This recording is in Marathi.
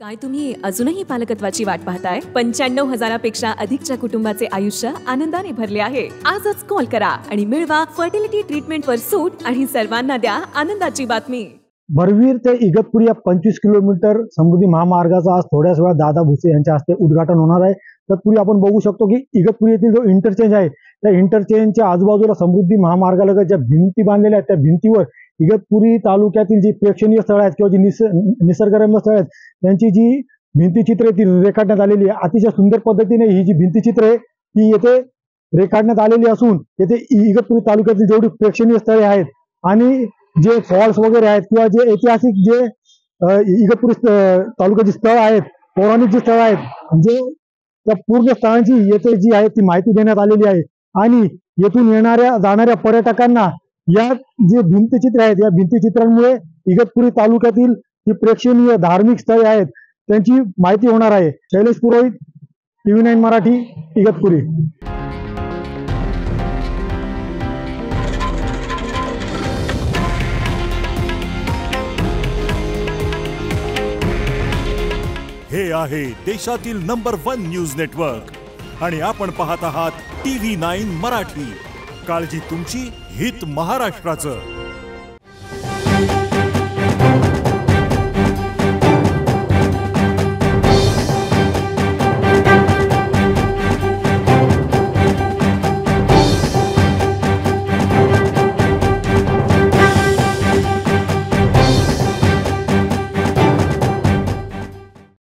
काय तुम्ही अजूनही पालकत्वाची वाट पाहताय? 95,000पेक्षा अधिकच्या कुटुंबाचे आयुष्य आनंदाने भरले आहे. आजच कॉल करा आणि मिळवा फर्टिलिटी ट्रीटमेंटवर सूट आणि सर्वांना द्या आनंदाची बातमी. भरवीर ते इगतपुरी या 25 किलोमीटर समृद्धी महामार्गाचा आज थोड्याच वेळात दादा भुसे यांच्या हस्ते उद्घाटन होणार आहे. तत्पूर्वी आपण बघू शकतो की इगतपुरी येथील जो इंटरचेंज आहे त्या इंटरचेंजच्या आजूबाजूला समृद्धी महामार्गालगत ज्या भिंती बांधलेल्या आहेत त्या भिंतीवर इगतपुरी तालुक्यातील जी प्रेक्षणीय स्थळ आहेत किंवा जी निसर्गरम्य स्थळ आहेत त्यांची जी भिंतीचित्रे ती रेखाटण्यात आलेली आहे. अतिशय सुंदर पद्धतीने ही जी भिंतीचित्रे आहे ती येथे रेखाटण्यात आलेली असून येथे इगतपुरी तालुक्यातील जेवढी प्रेक्षणीय स्थळे आहेत आणि जे फॉल्स वगैरे आहेत किंवा जे ऐतिहासिक जे इगतपुरी तालुक्याची स्थळ आहेत, पौराणिक जी स्थळ आहेत, जे त्या पूर्ण स्थळांची येथे जी आहे ती माहिती देण्यात आलेली आहे. आणि येथून येणाऱ्या जाणाऱ्या पर्यटकांना या जे भिंतचित्र आहेत या भिंतचित्रांमुळे इगतपुरी तालुक्यातील जी प्रेक्षणीय धार्मिक स्थळे आहेत त्यांची माहिती होणार आहे. शैलेश पुरोहित, TV9 मराठी, इगतपुरी. हे आहे देशातील नंबर 1 न्यूज नेटवर्क आणि आपण पाहत आहात TV9 मराठी. काळजी तुमची, हित महाराष्ट्राचं.